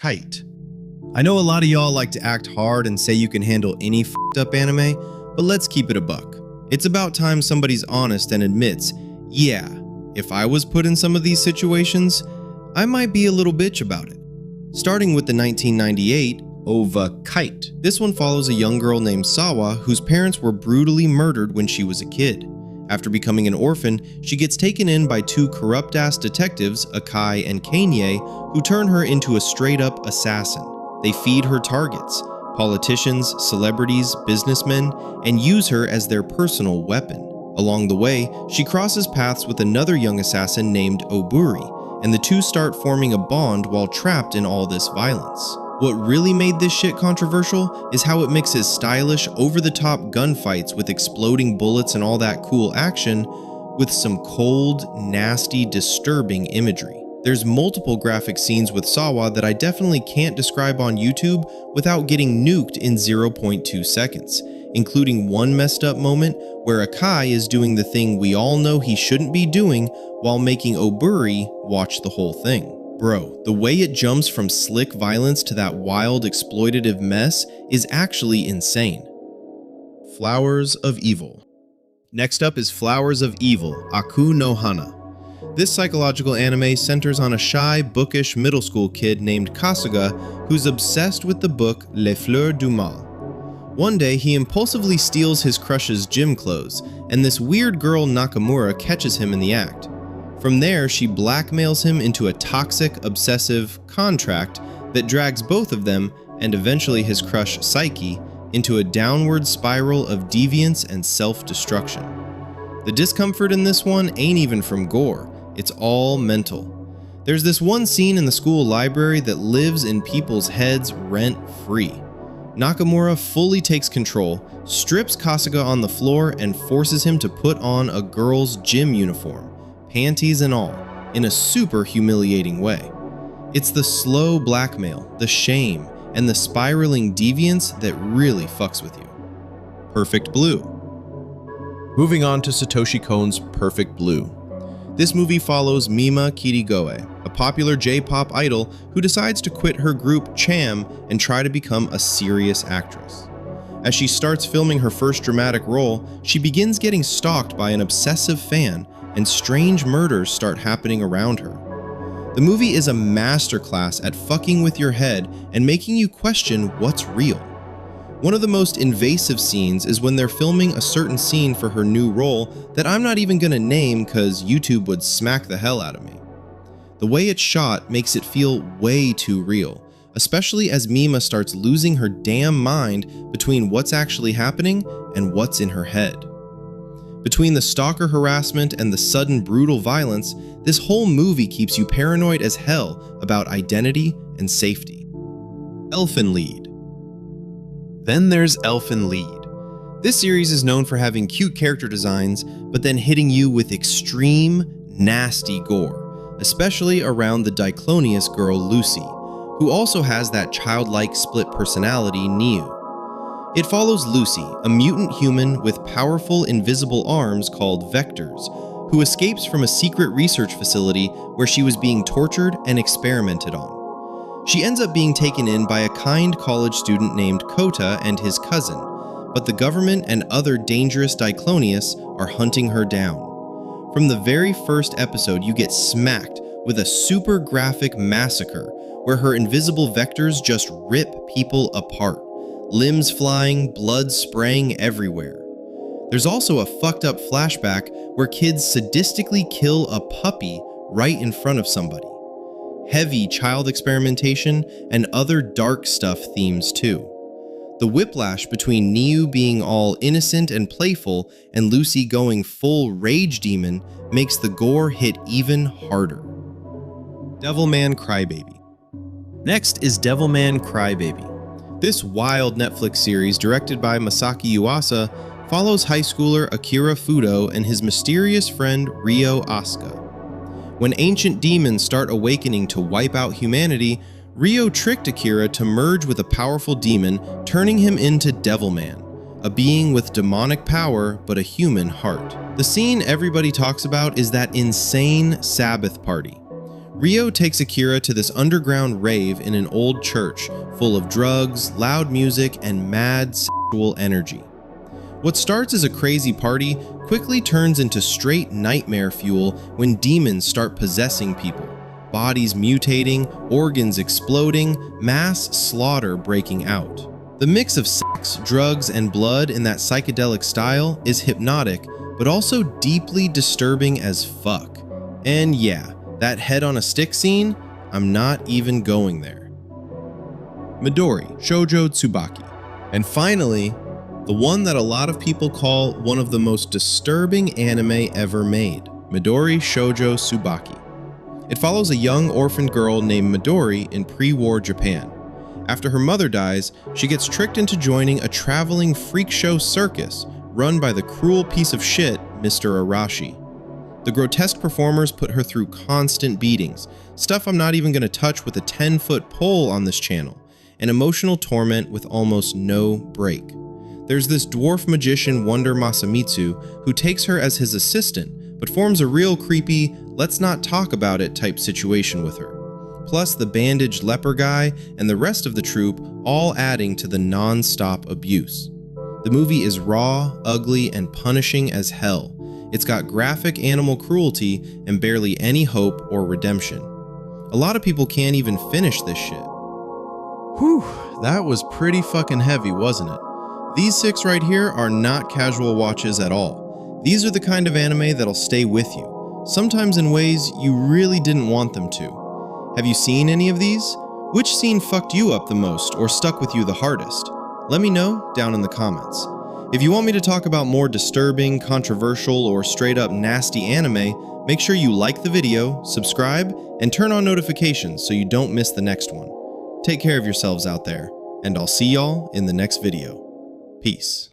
Kite. I know a lot of y'all like to act hard and say you can handle any f***ed up anime, but let's keep it a buck. It's about time somebody's honest and admits, yeah, if I was put in some of these situations, I might be a little bitch about it. Starting with the 1998 OVA Kite. This one follows a young girl named Sawa whose parents were brutally murdered when she was a kid. After becoming an orphan, she gets taken in by two corrupt-ass detectives, Akai and Kanye, who turn her into a straight-up assassin. They feed her targets, politicians, celebrities, businessmen, and use her as their personal weapon. Along the way, she crosses paths with another young assassin named Oburi, and the two start forming a bond while trapped in all this violence. What really made this shit controversial is how it mixes stylish, over-the-top gunfights with exploding bullets and all that cool action with some cold, nasty, disturbing imagery. There's multiple graphic scenes with Sawa that I definitely can't describe on YouTube without getting nuked in 0.2 seconds, including one messed up moment where Akai is doing the thing we all know he shouldn't be doing while making Oburi watch the whole thing. Bro, the way it jumps from slick violence to that wild exploitative mess is actually insane. Flowers of Evil. Next up is Flowers of Evil, Aku no Hana. This psychological anime centers on a shy, bookish middle school kid named Kasuga who's obsessed with the book Les Fleurs du Mal. One day, he impulsively steals his crush's gym clothes, and this weird girl Nakamura catches him in the act. From there, she blackmails him into a toxic, obsessive contract that drags both of them, and eventually his crush Saiki, into a downward spiral of deviance and self-destruction. The discomfort in this one ain't even from gore, it's all mental. There's this one scene in the school library that lives in people's heads rent-free. Nakamura fully takes control, strips Kasuga on the floor, and forces him to put on a girl's gym uniform, panties and all, in a super humiliating way. It's the slow blackmail, the shame, and the spiraling deviance that really fucks with you. Perfect Blue. Moving on to Satoshi Kon's Perfect Blue. This movie follows Mima Kirigoe, a popular J-pop idol who decides to quit her group Cham and try to become a serious actress. As she starts filming her first dramatic role, she begins getting stalked by an obsessive fan, and strange murders start happening around her. The movie is a masterclass at fucking with your head and making you question what's real. One of the most invasive scenes is when they're filming a certain scene for her new role that I'm not even gonna name cause YouTube would smack the hell out of me. The way it's shot makes it feel way too real, especially as Mima starts losing her damn mind between what's actually happening and what's in her head. Between the stalker harassment and the sudden brutal violence, this whole movie keeps you paranoid as hell about identity and safety. Elfen Lied. Then there's Elfen Lied. This series is known for having cute character designs, but then hitting you with extreme, nasty gore, especially around the diclonious girl Lucy, who also has that childlike split personality Niu. It follows Lucy, a mutant human with powerful invisible arms called vectors, who escapes from a secret research facility where she was being tortured and experimented on. She ends up being taken in by a kind college student named Kota and his cousin, but the government and other dangerous diclonius are hunting her down. From the very first episode, you get smacked with a super graphic massacre where her invisible vectors just rip people apart. Limbs flying, blood spraying everywhere. There's also a fucked up flashback where kids sadistically kill a puppy right in front of somebody. Heavy child experimentation and other dark stuff themes too. The whiplash between Niu being all innocent and playful and Lucy going full rage demon makes the gore hit even harder. Devilman Crybaby. Next is Devilman Crybaby. This wild Netflix series, directed by Masaki Yuasa, follows high schooler Akira Fudo and his mysterious friend Ryo Asuka. When ancient demons start awakening to wipe out humanity, Ryo tricked Akira to merge with a powerful demon, turning him into Devilman, a being with demonic power but a human heart. The scene everybody talks about is that insane Sabbath party. Ryo takes Akira to this underground rave in an old church full of drugs, loud music, and mad sexual energy. What starts as a crazy party quickly turns into straight nightmare fuel when demons start possessing people, bodies mutating, organs exploding, mass slaughter breaking out. The mix of sex, drugs, and blood in that psychedelic style is hypnotic, but also deeply disturbing as fuck. And yeah, that head on a stick scene, I'm not even going there. Midori, Shoujo Tsubaki. And finally, the one that a lot of people call one of the most disturbing anime ever made, Midori Shoujo Tsubaki. It follows a young orphaned girl named Midori in pre-war Japan. After her mother dies, she gets tricked into joining a traveling freak show circus run by the cruel piece of shit, Mr. Arashi. The grotesque performers put her through constant beatings, stuff I'm not even going to touch with a 10-foot pole on this channel, and emotional torment with almost no break. There's this dwarf magician Wonder Masamitsu who takes her as his assistant, but forms a real creepy, let's not talk about it type situation with her. Plus the bandaged leper guy and the rest of the troupe all adding to the non-stop abuse. The movie is raw, ugly, and punishing as hell. It's got graphic animal cruelty and barely any hope or redemption. A lot of people can't even finish this shit. Whew, that was pretty fucking heavy, wasn't it? These 6 right here are not casual watches at all. These are the kind of anime that'll stay with you, sometimes in ways you really didn't want them to. Have you seen any of these? Which scene fucked you up the most or stuck with you the hardest? Let me know down in the comments. If you want me to talk about more disturbing, controversial, or straight up nasty anime, make sure you like the video, subscribe, and turn on notifications so you don't miss the next one. Take care of yourselves out there, and I'll see y'all in the next video. Peace.